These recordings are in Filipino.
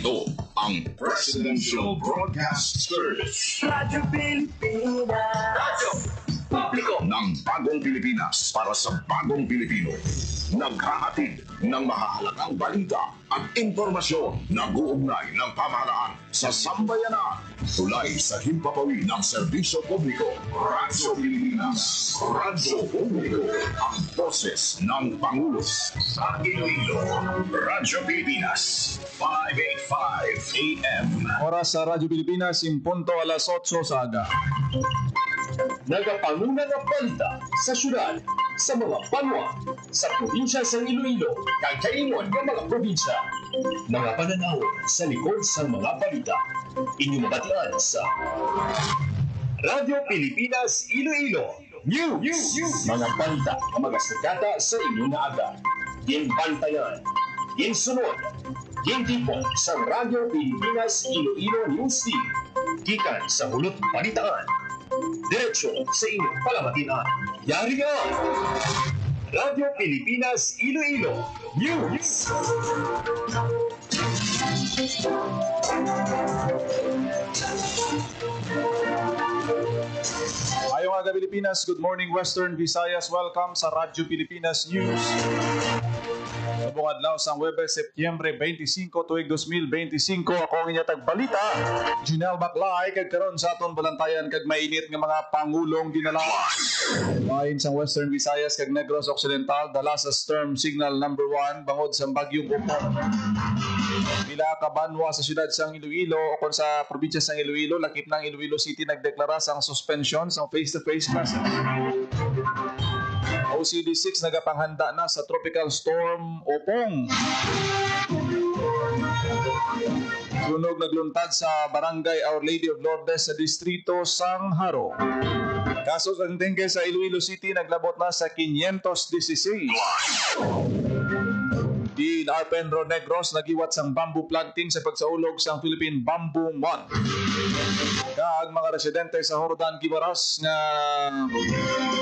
Ito ang Presidential Broadcast Service. Radyo Pilipinas. Radyo Publiko ng Bagong Pilipinas para sa Bagong Pilipino. Naghahatid ng mahahalagang balita at impormasyon na guugnay ng pamahalaan sa sambayanan. Tulay sa himpapawid ng serbisyo publiko. Radyo Pilipinas. Radyo Publiko. Ang boses ng Pangulo sa Iloilo. Radyo Pilipinas. 585 AM. Oras sa Radyo Pilipinas, impunto alas 8 sa aga. Nagapanguna nga balita sa syudad, sa mga banwa, sa probinsya sa Iloilo, kagkaingon ng mga probinsya. Mga pananawon sa likod sa mga balita. Inyong mabatian sa Radyo Pilipinas Iloilo News. Mga balita ang mga sagata sa inyong aga. Yung bantayan, yung sunod, yung tipon sa Radyo Pilipinas Iloilo News Team. Gikan sa hulot balitaan. Diretsyo sa inyong palamatian. Yari nga! Radyo Pilipinas Iloilo News. Ayong aga Pilipinas, good morning Western Visayas. Welcome sa Radyo Pilipinas News. Sabong adlaw sang Webes, Setyembre 25, tuig 2025. Ako ang inyatag balita, Junel Baclay, kag karon sa aton balantayan kag mainit nga mga pangulong dinala. Main sang Western Visayas kag Negros Occidental dala sa storm signal number 1 bangod sa bagyong Upo. Pila ka banwa sa siyudad sang Iloilo o kon sa probinsya sang Iloilo, lakip ng Iloilo City nagdeklara sang suspension sa face-to-face classes. OCD6 nagapanghanda na sa tropical storm Opong. Sunog nagluntad sa barangay Our Lady of Lourdes sa distrito Sangharo. Kaso sa dengue sa Iloilo City naglabot na sa 516. Di Arpenro Negros nagiwat sang bamboo planting sa pagsaulog sang Philippine Bamboo Month. Kaag mga residente sa Hordan Gibaras nga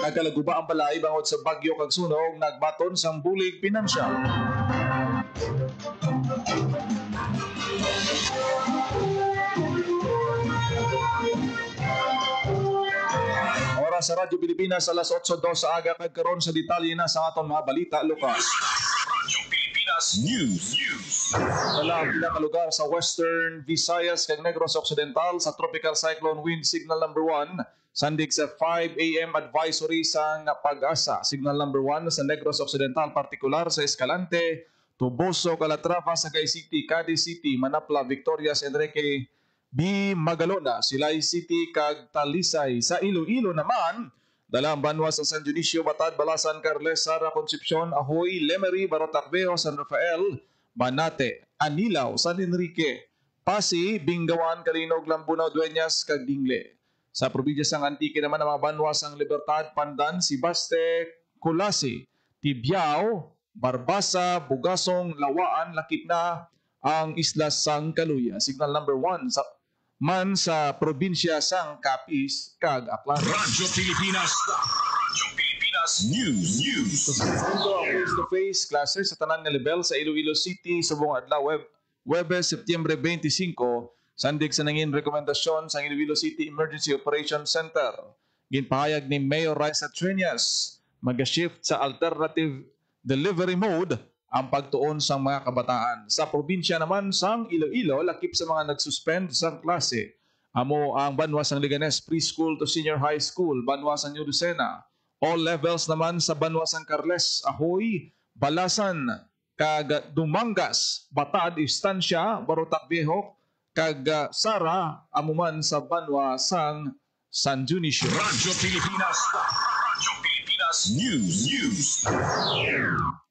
nagkalaguba ang balay bangod sa bagyo kag sunog nagbaton sang bulig pinansyal. Oras sa Radyo Pilipinas alas 8:02 sa aga kag karon sa detalye na sa aton mga balita lukas. News. Wala ang pinakalugar sa Western Visayas kag Negros Occidental sa Tropical Cyclone Wind Signal number 1 sandig sa 5 AM advisory sang Pag-asa. Signal number 1 sa Negros Occidental partikular sa Escalante, Tuboso, Calatrava, Sagay City, Cadiz City, Manapla, Victorias, Enrique B. Magalona, Silay City kag Talisay. Sa Iloilo naman dalang banwa sa San Dionisio, Batad, Balasan, Carles, Sara, Concepcion, Ahoy, Lemery, Barotaqueo, San Rafael, Banate, Anilaw, San Enrique, Pasi, Bingawan, Kalinog, Lambunaw, Dueñas, kag Dingle. Sa probinsya sang Antique naman ang mga banwa sang Libertad, Pandan, Sibaste, Kulasi, Tibiao, Barbasa, Bugasong, Lawaan, lakip na ang isla sang Kaluya. Signal number 1 sa sa probinsya sang Capiz kag Aklan. Radyo Pilipinas. Radyo Pilipinas News. So, sa face-to-face classes sa tanan nga level sa Iloilo City sa buong adlaw Webes, Setyembre 25, sandig sa nangin rekomendasyon sa Iloilo City Emergency Operations Center. Ginpahayag ni Mayor Raisa Trinas mag-shift sa alternative delivery mode ang pagtuon sa mga kabataan. Sa probinsya naman sang Iloilo, lakip sa mga nagsuspend sang klase. Amo ang banwa sang Liganes Preschool to Senior High School, banwa sang New Lucena. All levels naman sa banwa sang Carles, Ahoy, Balasan, kag Dumangas, Batad, Estancia, Barotac Viejo, kag Sara, amuman sa banwa sang San Dionisio. Radyo Pilipinas. Radyo Pilipinas News.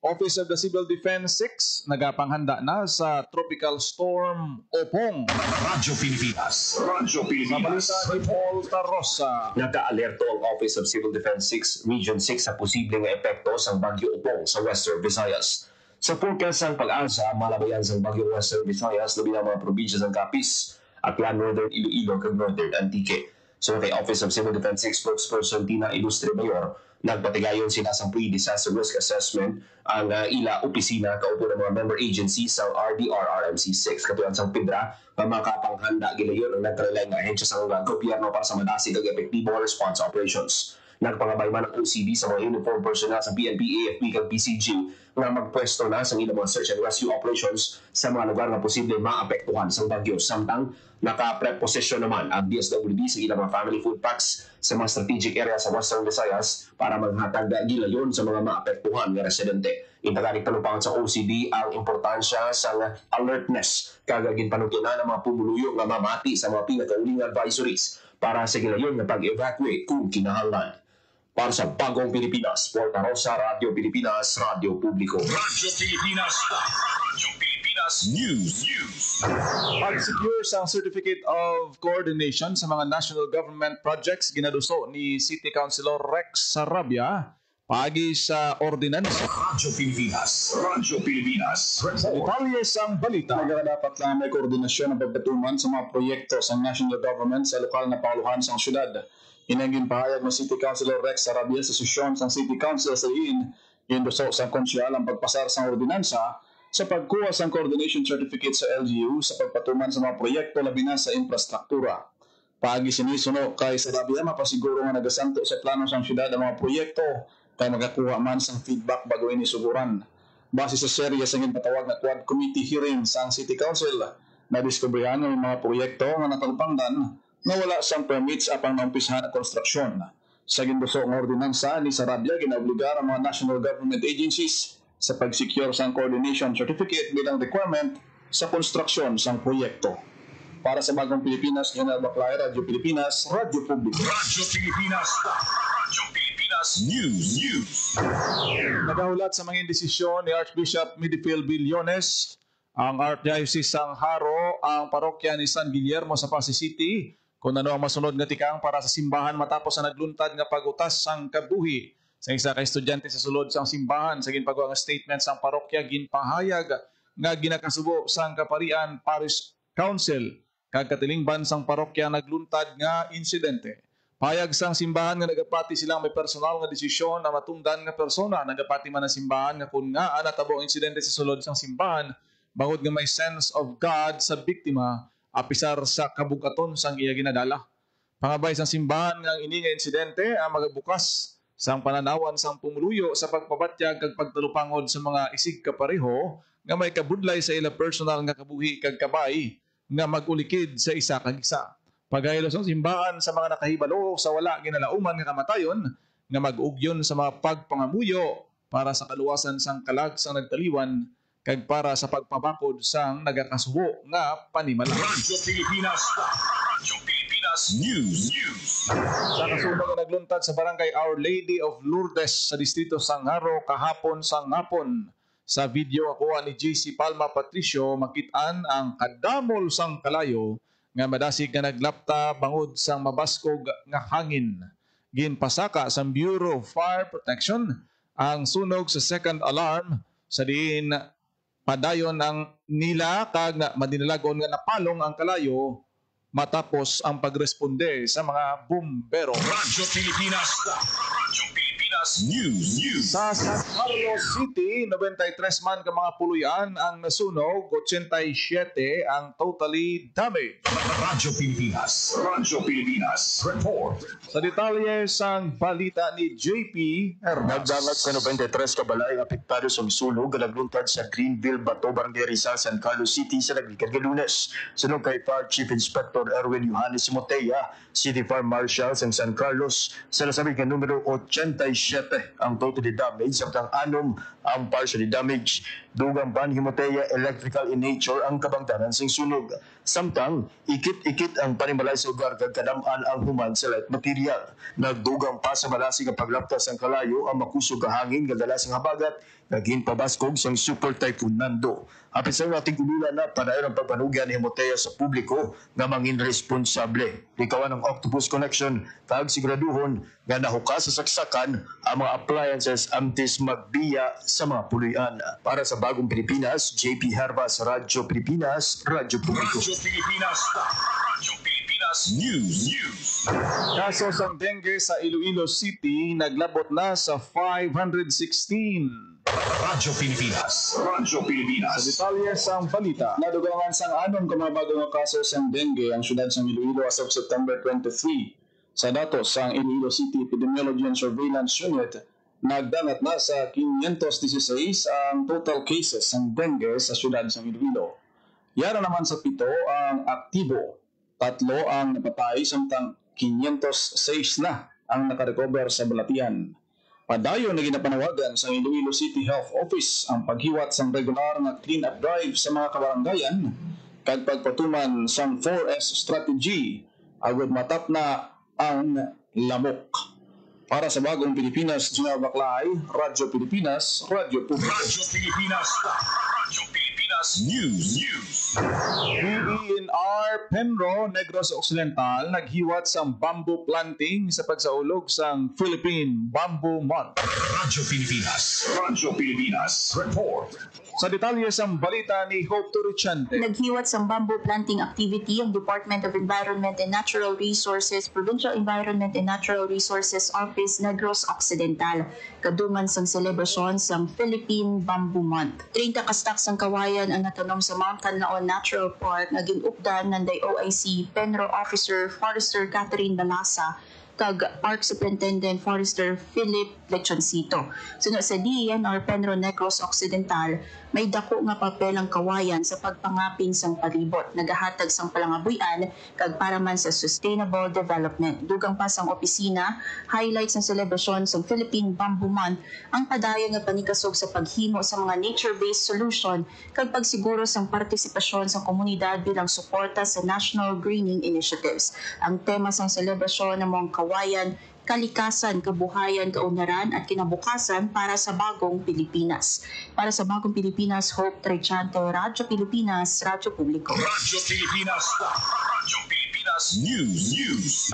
Office of the Civil Defense 6 nagapanghanda na sa Tropical Storm Opong. Radyo Pilipinas. Radyo Sa balita ni Paul Tarosa. Naka-alerto ang Office of Civil Defense 6 Region 6 sa posibleng epekto sa Bagyo Opong sa Western Visayas. Sa forecast ng Pag-asa, malabayan sa Bagyo Western Visayas labi ng mga probinsya ng Capiz, Aklan, Northern Iloilo, kag Northern Antique. So kay Office of Civil Defense 6 spokesperson Tina Ilustre Mayor, Nagpatigayon sila sa pre-disaster risk assessment ang ila opisina kaupo ng mga member agencies sa RDR RMC6 katuyan sa PIDRA nga makapanghanda gilayon ang nagtrelay nga ahensya sa gobyerno para sa madasig ug epektibong response operations. Nagpangabay man ang OCD sa mga uniform personnel sa PNP, AFP ug PCG nga magpwesto na sa ilang mga search and rescue operations sa mga lugar nga posibleng maapektuhan sa bagyo. Samtang naka-preposition naman ang DSWD sa ilang mga family food packs sa mga strategic area sa Western Visayas para maghatag gilayon sa mga maapektuhan nga residente. Intaganik talupangan sa OCD ang importansya sa alertness kagagin panugtunan ng mga pumuluyo nga mamati sa mga pinakauling advisories para sa gilayon nga pag-evacuate kung kinahanglan. Para sa Bagong Pilipinas, Porta Rosa, Radio Pilipinas, Radio Publiko. Radyo Pilipinas. Radyo Pilipinas News. Pag-secure sa Certificate of Coordination sa mga national government projects ginaduso ni City Councilor Rex Sarabia pagi sa ordinansa. Radyo Pilipinas. Radyo Pilipinas. Sa detalles ang balita. Dapat lang may koordinasyon ng pagpatuman sa mga proyekto sa national government sa lokal na panguluhan sa syudad. Inangin pahayag ng City Councilor Rex Sarabia sa sesyon sa City Council sa Liin, induso sa konsyal ang pagpasar sa ordinansa sa pagkuha sa coordination certificate sa LGU sa pagpatuman sa mga proyekto labi na sa infrastruktura. Paagi sinisuno kay Sarabia mapasiguro nga nagasanto sa plano sa syudad ang mga proyekto kay magakuha man sang feedback bago ini suguran. Base sa serye sa ginpatawag na Quad Committee hearing sa City Council, nadiskubrihan ng mga proyekto nga natalupangdan na wala siyang permits apang naumpisahan ang konstruksyon. Sa ginduso ng ordinansa ni Sarabia, ginaobligar ang mga national government agencies sa pag-secure sa coordination certificate bilang requirement sa konstruksyon sa proyekto. Para sa Bagong Pilipinas, General Baclay, Radio Pilipinas, Radio Publiko. Radyo Pilipinas. Radyo Pilipinas News. Nagahulat sa mga desisyon ni Archbishop Midfield Billones, ang Archdiocese ng Haro, ang parokya ni San Guillermo sa Pasig City, kung ano ang masunod nga tikang para sa simbahan matapos na nagluntad nga pagutas sang kabuhi sa isa ka estudyante sa sulod sang simbahan. Sa ginpagawa nga statement sang parokya ginpahayag nga ginakasubo sang Kaparian Parish Council kag katilingban sang parokya nagluntad nga insidente. Payag sang simbahan nga nagapati silang may personal nga desisyon na matungdan nga persona nagapati man ang simbahan nga kun nga natabo ang insidente sa sulod sang simbahan bangod nga may sense of God sa biktima apisar sa kabugaton sang iya ginadala. Pangabay sang simbahan nga ini nga insidente ang magabukas sang pananawan sang pumuluyo sa pagpabatyag kag pagtalupangod sa mga isig kapareho nga may kabudlay sa ila personal nga kabuhi kag kabay nga magulikid sa isa kag isa. Pagaylo sang simbahan sa mga nakahibalo sa wala ginalauman nga kamatayon nga mag-ugyon sa mga pagpangamuyo para sa kaluwasan sang kalag sang nagtaliwan kag para sa pagpabakod sang nagakasubo nga panimala. Radyo Pilipinas. Radyo Pilipinas News. Sa kasunod nga nagluntad sa barangay Our Lady of Lourdes sa distrito Sangharo kahapon sang hapon. Sa video ako ni JC Palma Patricio, makitaan ang kadamol sang kalayo nga madasig nga naglapta bangod sang mabaskog nga hangin. Ginpasaka sa Bureau of Fire Protection ang sunog sa second alarm sa diin padayon ang nila kag madinalagon nga napalong ang kalayo matapos ang pagresponde sa mga bumbero. Radyo Pilipinas. Radyo Pilipinas News. Sa San Carlos City, 93 man ka mga puluyan ang nasunog, 87 ang totally damaged. Radyo Pilipinas. Radyo Pilipinas. Report. Sa detalye sang balita ni JP Hernas. Nagdangat sa 93 kabalay apektado sa sunog nga nagluntad sa Greenville, Bato, Barangay Rizal, San Carlos City sa naglikad nga Lunes. Sunog kay Fire Chief Inspector Erwin Johannes Moteya, City Fire Marshal sa San Carlos. Sa nasabing nga numero 87 ang totally damaged, samtang 6 ang partially damaged. Dugang Banhi Moteya, electrical in nature ang kabangtanan sing sunog. Samtang ikit-ikit ang panimalay sa lugar kag kadaman ang human sa light material. Nagdugang pa sa malasig ang paglaptas ang kalayo ang makusog ka hangin nga dalas ng habagat naging pabaskog sang Super Typhoon Nando. Hapit sa ating kululan na padayon ang pagpanugyan ni Moteya sa publiko nga mangin responsable. Ikawan ng Octopus Connection kag siguraduhon nga nahukas sa saksakan ang mga appliances antes magbiya sa mga puloy-an. Para sa Bagong Pilipinas, JP Herbas, Radyo Pilipinas, Radyo Publiko. Radyo Pilipinas. Radyo Pilipinas Pilipinas News. Kaso sang dengue sa Iloilo City naglabot na sa 516. Radyo Pilipinas. Radyo Pilipinas. Sa detalye sang balita. Nadugangan sang anon ka mga bagong kaso sang dengue ang syudad sang Iloilo as of September 23. Sa datos sang Iloilo City Epidemiology and Surveillance Unit, nagdangat na sa 516 ang total cases ng dengue sa syudad sang Iloilo. Yara naman sa 7 ang aktibo, 3 ang napatay, samtang 506 na ang nakarecover sa balatian. Padayon na ginapanawagan sa Iloilo City Health Office ang paghiwat sang regular nga clean-up drive sa mga kabaranggayan kag pagpatuman sang 4S strategy agud matap na ang lamok. Para sa Bagong Pilipinas, Gina Baklay, Radyo Pilipinas, Radyo Publiko. Radyo Pilipinas. Radyo Pilipinas News. PENR Penro, Negros Occidental naghiwat sang bamboo planting sa pagsaulog sang Philippine Bamboo Month. Radyo Pilipinas. Radyo Pilipinas. Report. Sa detalye sang balita ni Hope Turiciante. Naghiwat sa bamboo planting activity ang Department of Environment and Natural Resources, Provincial Environment and Natural Resources Office, Negros Occidental. Kadungan sang celebration sang Philippine Bamboo Month. 30 kastak sang kawayan ang natanom sa Mount Canlaon Natural Park na ginupdan ng OIC Penro Officer Forester Catherine Balasa kag Park Superintendent Forester Philip Lechoncito. Sunod sa DENR Penro Negros Occidental, may dako nga papel ang kawayan sa pagpangapin sang palibot, nagahatag sang palangabuyan kag para man sa sustainable development. Dugang pa sang opisina, highlights ng celebration sang Philippine Bamboo Month ang padayon nga panikasog sa paghimo sa mga nature-based solution kag pagsiguro sang partisipasyon sa komunidad bilang suporta sa National Greening Initiatives. Ang tema sang celebration ng mga kawayan, kalikasan, kabuhayan, kaunlaran at kinabukasan para sa Bagong Pilipinas. Para sa Bagong Pilipinas, Hope Trechante, Radyo Pilipinas, Radyo Publiko. Radyo Pilipinas. Radyo Pilipinas News.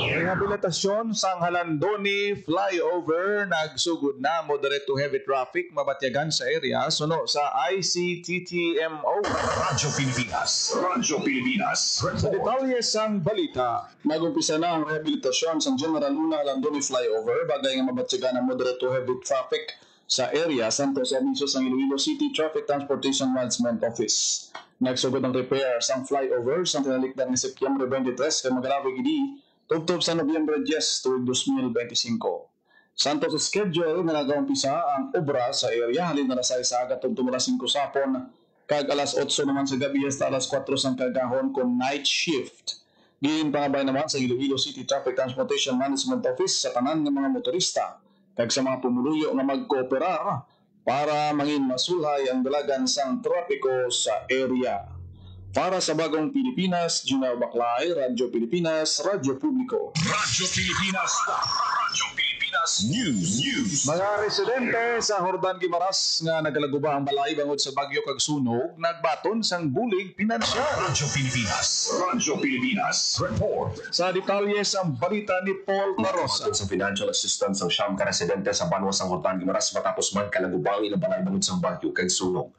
Rehabilitasyon sang Halandoni flyover nagsugod na moderate to heavy traffic mabatyagan sa area suno sa ICTTMO. Radyo Pilipinas. Radyo Pilipinas. Sa detalye sang balita. Nag-umpisa na ang rehabilitasyon sa General Luna Landoni Flyover bagay nga mabatyagan ang moderate to heavy traffic sa area Santos Avisos ng Iloilo City Traffic Transportation Management Office. Nagsugod ang repair sang flyover sa tinalikdan ni Setyembre 23 kay magarabi gidi tubtob sa Nobyembre 10 tuig 2025. Santos sa schedule nga nag-umpisa ang obra sa area halin na sa aga tubtob alas 5 sapon kag alas 8 naman sa gabi hasta alas 4 sang kagahon kon night shift. Giin pangabay naman sa Iloilo City Traffic Transportation Management Office sa tanan ng mga motorista kag sa mga pumuluyo nga magkooperar para mangin masulhay ang dalagan sang trapiko sa area. Para sa Bagong Pilipinas, Gina Baklay, Radyo Pilipinas, Radyo Publiko. Radyo Pilipinas. Radyo Pilipinas News. Mga residente sa Hordan Guimaras nga nagalaguba ang balay bangod sa bagyo kag sunog, nagbaton sang bulig pinansyal. Radyo Pilipinas. Radyo Pilipinas. Report. Sa detalye sang balita ni Paul Barosa. Sa financial assistance ang siyam ka residente sa Banwa sang Hordan Guimaras matapos man kalagubang ilang balay bangod sang bagyo kag sunog.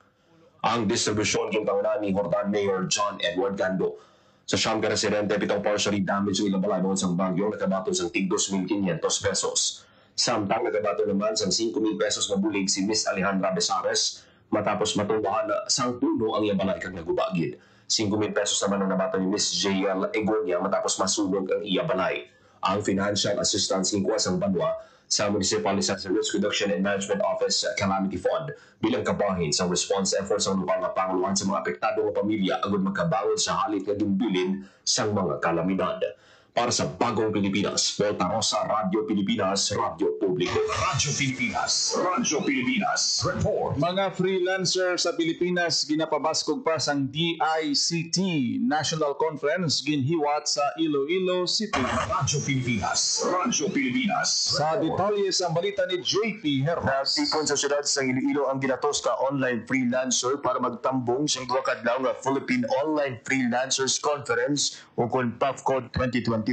Ang distribusyon yung tauna ni Hordan Mayor John Edward Gando. Sa siyam ka residente, pitong partially damaged yung ilang balay bangod sang bagyo, nagabato sang tig 2,500 pesos. Samtang nagabato naman sang 5,000 pesos na bulig si Miss Alejandra Besares matapos matumbahan na sang puno ang ilang balay kag nagubagid. 5,000 pesos naman ang nabato ni Miss JL Egonia matapos masunog ang iya balay. Ang financial assistance hingkuha sang Banwa sa Municipal Disaster Risk Reduction and Management Office Calamity Fund bilang kabahin sa response efforts ng lokal na panguluhan sa mga apektado ng pamilya agad magkabangon sa halit na gimbilin sa mga kalamidad. Para sa Bagong Pilipinas, Volta Rosa, Radyo Pilipinas, Radyo Publiko. Radyo Pilipinas. Radyo Pilipinas. Report. Mga freelancer sa Pilipinas ginapabaskog pa sang DICT National Conference ginhiwat sa Iloilo City. Radyo Pilipinas. Radyo Pilipinas. Sa detalye sa balita ni JP Hernas. Tipon sa syudad sa Iloilo ang ginatos ka online freelancer para magtambong sa kadlaw nga Philippine Online Freelancers Conference o kung PAFCON 2025.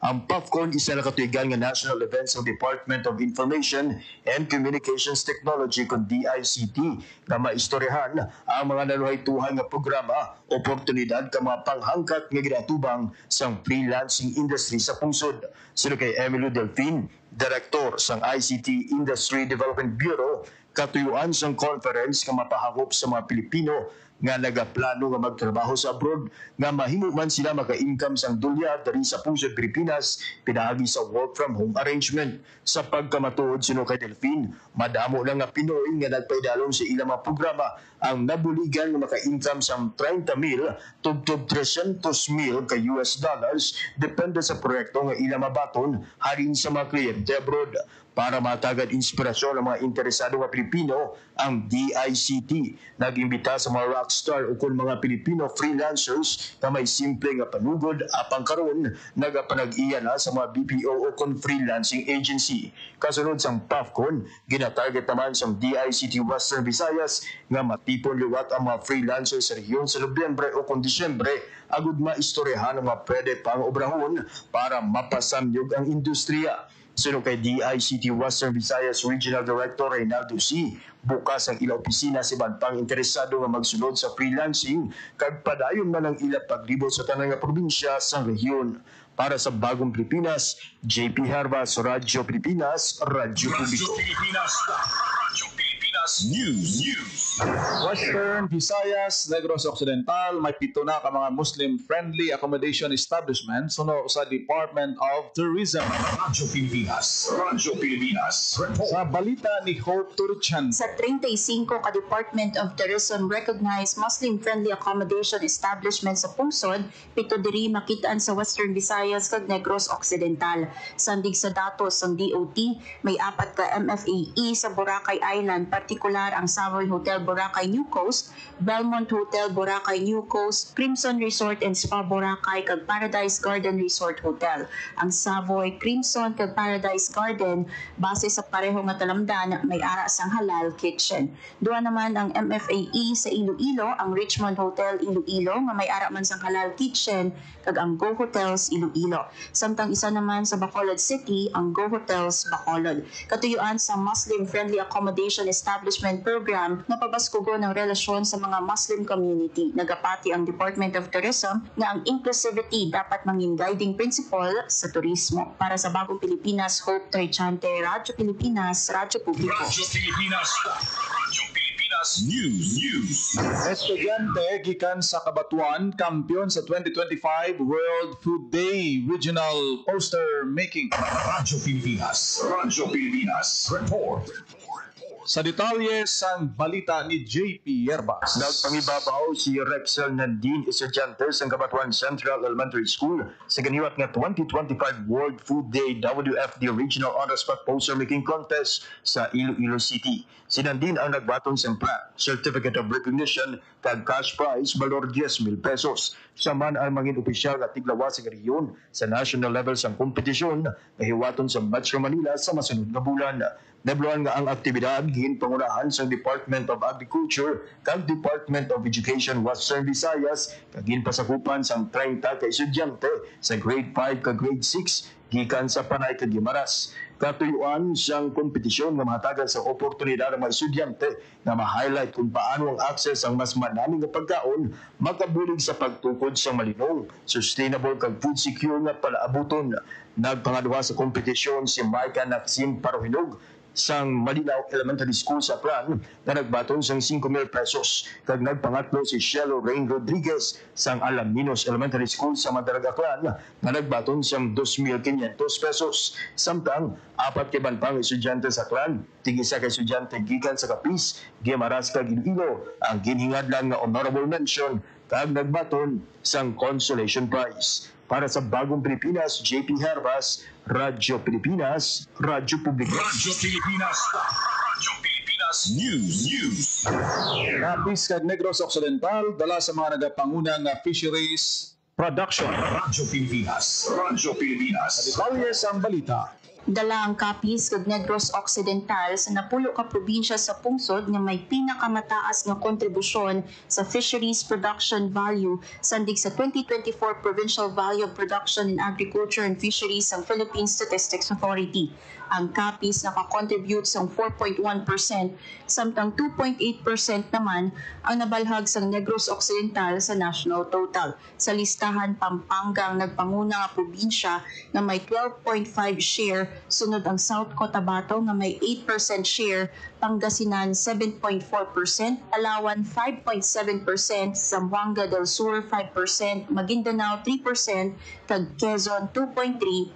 Ang PAFCON isa na katuigan nga national event sa Department of Information and Communications Technology kung DICT na maistoryahan ang mga naluhaytuhan nga programa, oportunidad ka mga panghangkat nga ginatubang sa freelancing industry sa pungsod. Sino kay Emilio Delfin, Director sa ICT Industry Development Bureau, katuyuan sa conference nga mapahakop sa mga Pilipino nga nagaplano nga magtrabaho sa abroad nga mahimo man sila maka-income sang dulya dari sa pungsod Pilipinas pinagi sa work from home arrangement. Sa pagkamatuod sino kay Delfin, madamo na nga Pinoy nga nagpaidalong sa ilang mga programa ang nabuligan nga maka-income sang 30,000 tubtob 300,000 ka US dollars depende sa proyekto nga ilang mabaton halin sa mga kliyente abroad. Para matagad inspirasyon ng mga interesado nga Pilipino, ang DICT nag-imbita sa mga rockstar o kung mga Pilipino freelancers na may simple nga panugod apang karon nagapanag-iya na sa mga BPO o kung freelancing agency. Kasunod sang PAFCON, ginatarget naman sa DICT Western Visayas nga matipon liwat ang mga freelancers sa rehiyon sa Nobyembre o kung Disyembre agud maistoryahan ang mga pwede pang obrahon para mapasamyog ang industriya. Sino kay DICT Western Visayas Regional Director Reynaldo C. Bukas ang ila opisina sa ibang pang interesado nga magsunod sa freelancing kag padayon man ang ila paglibot sa tanang nga probinsya sa rehiyon. Para sa Bagong Pilipinas, JP Harbas, Radyo Pilipinas, Radyo Publiko. News. Western Visayas, Negros Occidental, may 7 na ka mga Muslim-friendly accommodation establishments suno sa Department of Tourism. Radyo Pilipinas. Sa balita ni Hope Turchan, Sa 35 ka Department of Tourism recognized Muslim-friendly accommodation establishments sa pungsod, 7 diri makitaan sa Western Visayas kag Negros Occidental. Sandig sa datos ng DOT, may 4 ka MFAE sa Boracay Island, partikular ang Savoy Hotel Boracay New Coast, Belmont Hotel Boracay New Coast, Crimson Resort and Spa Boracay kag Paradise Garden Resort Hotel. Ang Savoy, Crimson kag Paradise Garden base sa pareho nga talamdan may ara sang halal kitchen. Duha naman ang MFAE sa Iloilo, ang Richmond Hotel Iloilo nga may ara man sang halal kitchen kag ang Go Hotels Iloilo. Samtang isa naman sa Bacolod City, ang Go Hotels Bacolod. Katuyuan sa Muslim Friendly Accommodation Establishment Program na pabaskugo ng relasyon sa mga Muslim community. Nagapati ang Department of Tourism na ang inclusivity dapat mangin guiding principle sa turismo. Para sa Bagong Pilipinas, Hope Trichante, Radyo Pilipinas, Radyo Publiko. News. estudyante gikan sa Kabatuan, kampiyon sa 2025 World Food Day Regional Poster Making. Radyo Pilipinas. Report. Sa detalye sang balita ni JP Yerbas. Nagpangibabaw si Rexel Nandin, estudyante sa Kabatuan Central Elementary School sa ganiwat nga 2025 World Food Day WFD Regional On-the-Spot Poster Making Contest sa Iloilo City. Si Nandin ang nagbaton sa Certificate of Recognition kag cash prize valor 10,000 pesos. Siya man ang mangin opisyal at tiglawa sa rehiyon sa national level sang kompetisyon na hiwaton sa Metro Manila sa masunod nga bulan. Nabluan nga ang aktibidad ginpangunahan sa Department of Agriculture kag Department of Education Western Visayas kag ginpasakupan sang 30 ka estudyante sa grade 5 kag grade 6 gikan sa Panay kag Guimaras. Katuyuan siyang kompetisyon nga mahatagan sa oportunidad ng mga estudyante na ma-highlight kung paano ang access ang mas manaming nga pagkaon makabulig sa pagtukod sa malinong, sustainable kag food secure nga palaabuton. Nagpangaduha sa kompetisyon si Micah Naksim Parohinog sang Malinaw Elementary School sa Plan na nagbaton sang 5,000 pesos. Kag nagpangatlo si Shelo Rain Rodriguez sang Alaminos Elementary School sa Madaraga Clan na nagbaton sang 2,500 pesos. Samtang 4 kiban pang estudyante sa Clan, tig-isa ka estudyante gikan sa Capiz, Guimaras kag Iloilo ang ginhingadlan nga honorable mention kag nagbaton sang consolation prize. Para sa Bagong Pilipinas, JP Harbas, Radyo Pilipinas, Radyo Publiko. Radyo Pilipinas News. Napis kag Negros Occidental dala sa mga nagapangunang fisheries production. Radyo Pilipinas. Detalye sang balita Dala ang kapis kag Negros Occidental sa napulo ka probinsya sa pungsod nga may pinakamataas nga kontribusyon sa fisheries production value sandig sa 2024 Provincial Value of Production in Agriculture and Fisheries ng Philippine Statistics Authority. Ang kapis nakakontribute sa 4.1%, samtang 2.8% naman ang nabalhag sa Negros Occidental sa national total. Sa listahan, Pampanga ang nagpanguna nga probinsya na may 12.5 share, sunod ang South Cotabato nga may 8% share, Pangasinan 7.4%, Palawan 5.7%, Zamboanga del Sur 5%, Maguindanao 3%, kag Quezon 2.3%.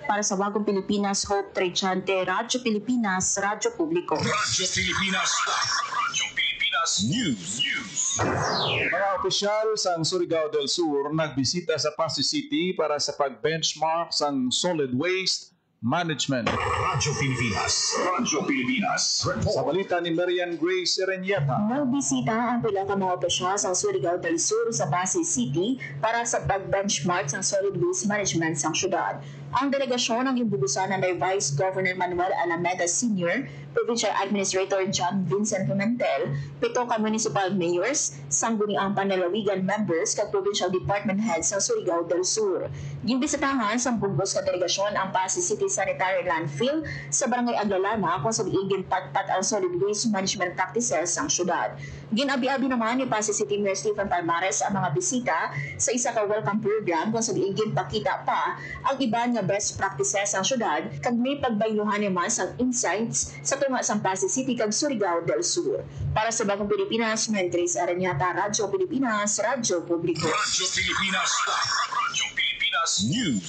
Para sa Bagong Pilipinas, Hope Trechante, Radyo Pilipinas, Radyo Publiko. Radyo Pilipinas. Radyo Pilipinas News. Mga opisyal sa Surigao del Sur nagbisita sa Pasay City para sa pag-benchmark sa solid waste management. Radyo Pilipinas. Radyo Pilipinas. Sa balita ni Marian Grace Ereñeta. Nagbisita ang pila ka mga opisyal sa Surigao del Sur sa Pasay City para sa pag-benchmark sa solid waste management sa syudad. Ang delegasyon ang gibubusan ni Vice Governor Manuel Alameda Sr., Provincial Administrator John Vincent Pimentel, 7 ka municipal mayors, sangguniang panlalawigan members kag provincial department heads sa Surigao del Sur. Gimbisitahan sa bugos ka delegasyon ang Pasay City Sanitary Landfill sa Barangay Aglalana kung sa diigin patpat ang solid waste management practices ang syudad. Ginabi-abi naman ni Pasay City Mayor Stephen Palmares ang mga bisita sa isa ka welcome program kung sa diigin pakita pa ang iban nga best practices ang syudad kag may pagbayluhan naman sa insights sa tunga sa Pasay City kag Surigao del Sur. Para sa Bagong Pilipinas, Grace Arañata, Radyo Pilipinas, Radyo Publiko. Radyo Pilipinas. Radyo Pilipinas News.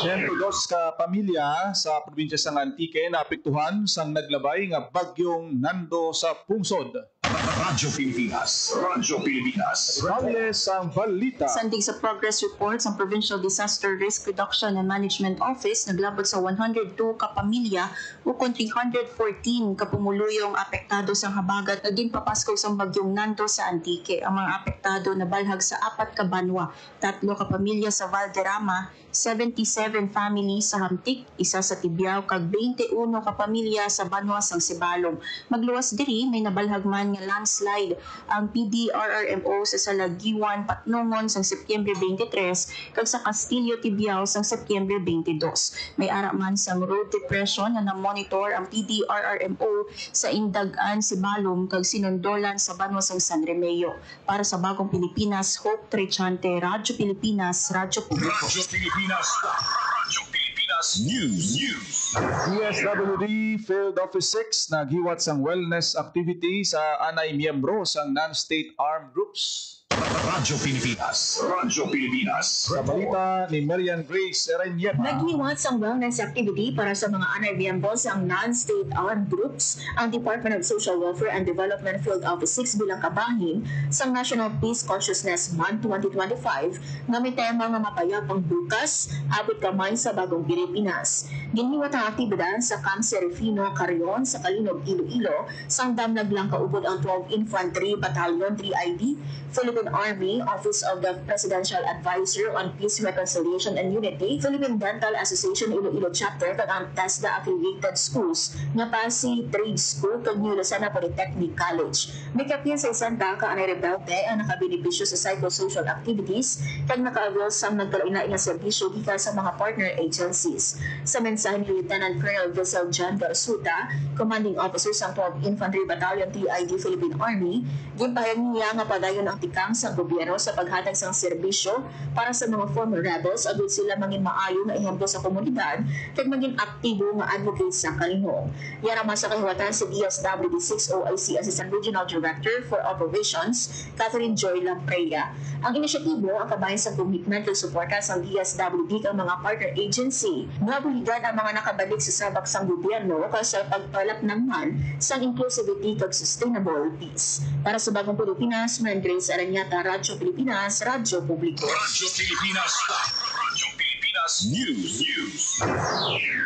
102 ka pamilya sa probinsya sa Antique naapektuhan sang naglabay nga bagyong Nando sa pungsod. Radyo Pilipinas. Radyo Pilipinas. Detalles ang balita. Sandig sa progress reports ang Provincial Disaster Risk Reduction and Management Office naglabot sa 102 ka pamilya ukon 314 ka pumuluyong apektado sa habagat na ginpapaskaw sa bagyong Nando sa Antique. Ang mga apektado nabalhag sa 4 ka banwa, 3 ka pamilya sa Valderrama, 77 families sa Hamtik, isa sa Tibiao kag 21 ka pamilya sa Banwa sang Sibalom. Magluwas diri may nabalhag man nga landslide ang PDRRMO sa Salagiwan, Patnongon sang Setyembre 23 kag sa Castillo, Tibiao sang Setyembre 22. May ara man sang road depression na na-monitor ang PDRRMO sa Indagan, Sibalom kag Sinondolan sa Banwa sang San Remeo. Para sa Bagong Pilipinas, Hope Trechante, Radyo Pilipinas, Radyo Publiko. Radyo Pilipinas. Radyo Pilipinas News. DSWD Field Office 6 naghiwat sang wellness activity sa anay miyembro sang non-state armed groups. Radyo Pilipinas. Radyo Pilipinas. Sa balita ni Marian Grace Ereñeta. Naghiwat sa wellness activity para sa mga anay miyembro sa non-state armed groups ang Department of Social Welfare and Development Field Office 6 bilang kabahin sa National Peace Consciousness Month 2025 nga may tema nga mapayapang bukas, abot kamay sa Bagong Pilipinas. Giniwat ang aktibidad sa Camp Serafino, Carrion sa Kalinog, Iloilo, sangdam naglang kaubod ang 12 Infantry Battalion 3ID, Philippine Army, Office of the Presidential Advisor on Peace, Reconciliation and Unity, Philippine Dental Association Iloilo Chapter kag ang TESDA affiliated schools nga Pasay Trade School kag New Lucena Polytechnic College. May kapyan sa isang dangka anay rebelde ang nakabenepisyo sa psychosocial activities kag naka-avail sa nagkalain-lain na serbisyo gikan sa mga partner agencies. Sa mensahe ni Lieutenant Colonel Vessel John Garsuta, Commanding Officer sa 12 Infantry Battalion 3ID Philippine Army, ginpahayag niya nga padayon ang tikang sa gobyerno sa paghatag sa serbisyo para sa mga former rebels agud sila maging maayo nga ehemplo sa komunidad kag maging aktibo nga advocate sa kalihok. Yan naman sa kahiwatan si DSWD 6 OIC Assistant Regional Director for Operations, Catherine Joy Lampreya. Ang inisyatibo ang kabahin sa commitment ug suporta sa DSWD kang mga partner agency nga buligan ang mga nakabalik sa sabak sang gobyerno sa pagpalapnangman sa inclusivity kag sustainable peace. Para sa Bagong Pilipinas, Grace Arañata, Radyo Pilipinas, Radyo Publiko. Radyo Pilipinas. Radyo Pilipinas News.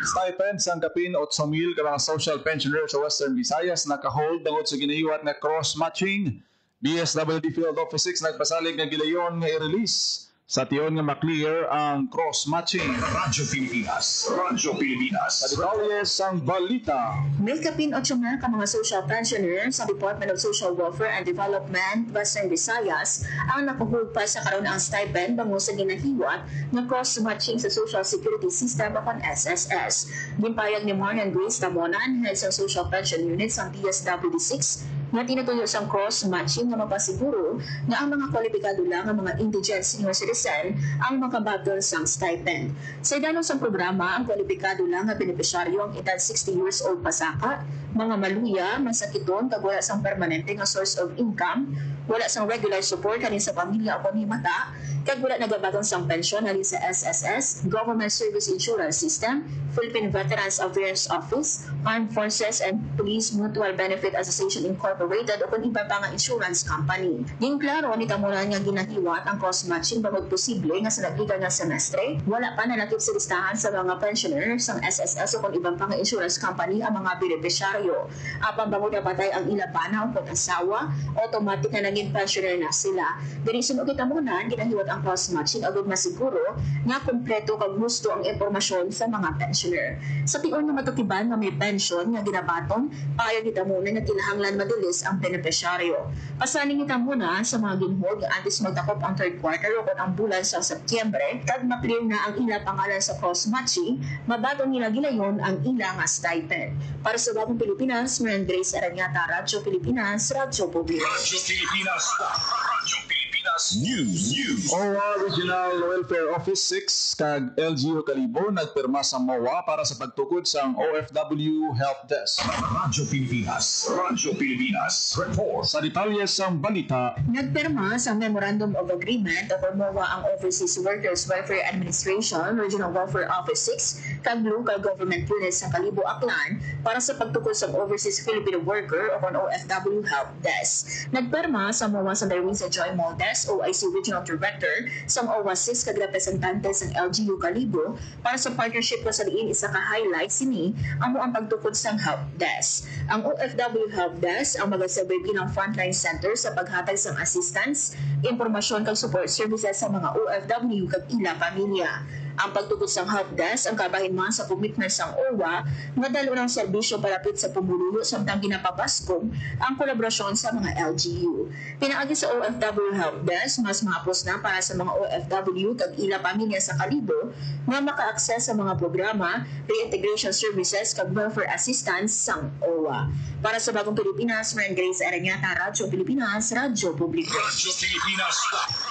Stipend sang kapin 8,000 ka mga social pensioner sa Western Visayas nakahold tungod sa ginahiwat na cross-matching. DSWD Field Office 6 nagpasalig nga gilayon nga i-release Sa tiyon nga maklear ang cross-matching. Radyo Pilipinas. Radyo Pilipinas. Sa detalye sang balita. May kapin 8 na ka mga social pensioners sa Department of Social Welfare and Development Western Visayas ang nakuhug pa sa karon ang stipend bango sa ginahiwat ng cross-matching sa Social Security System o SSS. Gimpayag ni Marian Grace Tamonan, head sa Social Pension Unit sa DSWD6, nga tinutuyo sang cross-matching nga mapasiguro na ang mga kwalipikado lang ang mga indigent senior citizen ang makabaton sang stipend. Sa idanon sang programa, ang kwalipikado lang nga benepisyaryo ang edad 60 years old pasaka, mga maluya, masakiton, kag wala sang permanente nga source of income, wala sang regular support halin sa pamilya o pamimata, kag wala nagabaton sang pensyon halin sa SSS, Government Service Insurance System, Philippine Veterans Affairs Office, Armed Forces and Police Mutual Benefit Association Incorporated o kung iba pa nga insurance company. Din klaro, nita muna nga ginahiwat ang cross-matching bagod posible nga sa nagligan nga semestre, wala pa nalakip sa listahan sa mga pensioners ng SSS o kung ibang pa nga insurance company ang mga benepisyaryo. Apang bagod na patay ang ilabana o kung asawa, automatic na naging pensioner na sila. Dili sunod kita muna, ginahiwat ang cross-matching agad masiguro nga kompleto kag gusto ang impormasyon sa mga pensioner. Sa tiyon nga matutiban nga may pension nga ginabaton, payo kita muna nga kinahanglan madalis ang benepisyaryo. Pasaning kita muna sa mga ginhod nga antes magtakop ang third quarter o kung ang bulan sa Setyembre, kag ma-clear na ang ila pangalan sa cross-matching, mabaton nila gilayon ang ila nga stipend. Para sa Bagong Pilipinas, Marian Grace Aranyata, Radyo Pilipinas, Radyo Publiko. Radyo Pilipinas. Radyo Pilipinas News. OWA Regional Welfare Office 6 kag LGU Kalibo nagpirma sa MOA para sa pagtukod sa OFW Help Desk. Radyo Pilipinas. Radyo Pilipinas. Report. Sa detalye sang balita, Nagpirma sa Memorandum of Agreement o MOA ang Overseas Workers Welfare Administration Regional Welfare Office 6 kag local government units sa Kalibo, Aklan para sa pagtukod sa Overseas Filipino Worker o OFW Help Desk. Nagpirma sa MOA sa Darwin sa Joy Moldes, OIC Regional Director, sa OWA 6 kag representante sa LGU Kalibo para sa partnership ko sa diin isa ka highlight sini ang ang pagtukod sa Help Desk. Ang OFW Help Desk ang magasabi bilang frontline center sa paghatag sa assistance, impormasyon kag support services sa mga OFW kag ila pamilya. Ang pagtukod sa Help Desk ang kabahinman sa commitment sang OWA nga dalo ng serbisyo palapit sa pumuluyo samtang ginapabaskog ang kolaborasyon sa mga LGU. Pinaagi sa OFW Help Desk, mas mahapos na para sa mga OFW kag ila pamilya sa Kalibo nga maka-access sa mga programa, reintegration services kag welfare assistance sang OWA. Para sa Bagong Pilipinas, Marian Grace Aranyata, Radyo Pilipinas, Radyo Publiko. Radyo Pilipinas.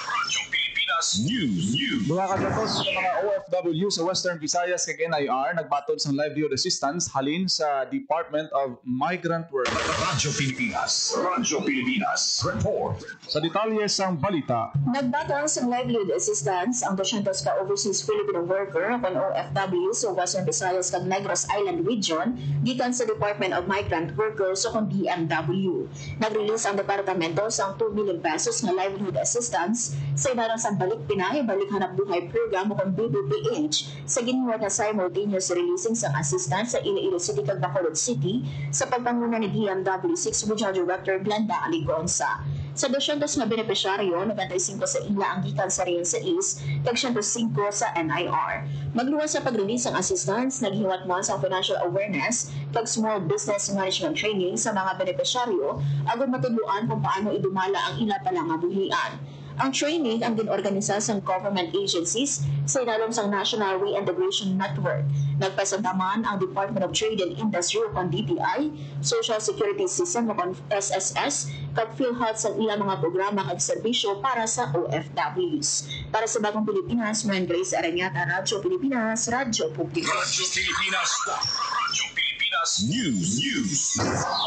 Radyo Pilipinas News. mga kagatos sa mga OFW sa Western Visayas kag NIR nagbatod sa livelihood assistance halin sa Department of Migrant Workers. Radyo Pilipinas. Radyo Pilipinas. Report. Sa detalye sang balita, Nagbatang sa livelihood assistance ang 200 ka overseas Filipino worker o OFW sa Western Visayas kag Negros Island Region gikan sa Department of Migrant Workers o DMW. Nag-release ang departamento sa 2 million pesos nga livelihood assistance sa ibarang sa Balik Pinay, Balik Hanap Buhay Program o BBPH sa giniwat na simultaneous releasing sa assistance sa Iloilo City kag Bacolod City sa pagpanguna ni DMW6 Regional Director Glenda Aligonza. Sa 200 nga benepisyaryo, 95 sa ila ang gikan sa Rian sa East, kag 105 sa NIR. Magluwas sa pag-release ang assistance, naghiwat mo sa financial awareness kag small business management training sa mga benepisyaryo agud matudloan kung paano idumala ang ila pa lang nga buhian. Ang training ang ginorganisa sa government agencies sa ilalom sa National Reintegration Network. Nagpasandaman ang Department of Trade and Industry o DTI, Social Security System o SSS, kag PhilHealth sa ilang mga programa kag serbisyo para sa OFWs. Para sa Bagong Pilipinas, Marian Grace Aranyata, Radyo Pilipinas, Radyo Publiko. Radyo Pilipinas. Radyo Pilipinas News.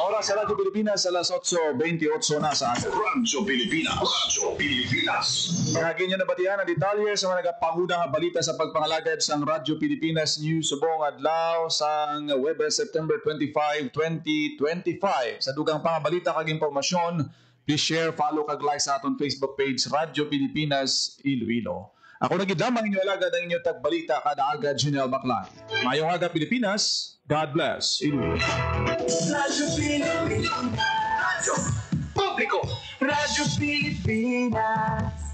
oras sa Radyo Pilipinas alas 8:28 na sa atin. Radyo Pilipinas. Radyo Pilipinas. Mga ganyan na batihan ang detalye sa mga nagapahudang balita sa pagpangalagad sa Radyo Pilipinas News subong adlaw sa Webes September 25, 2025. Sa dugang pangabalita kag impormasyon, please share, follow kag like sa aton Facebook page Radyo Pilipinas Iloilo. Ako nagidlamang inyo alagad ang inyo tagbalita kada agad Junel Baclan. Mayong aga Pilipinas, God bless Iloilo. Radyo Pilipinas. Radyo Publiko. Radyo Pilipinas.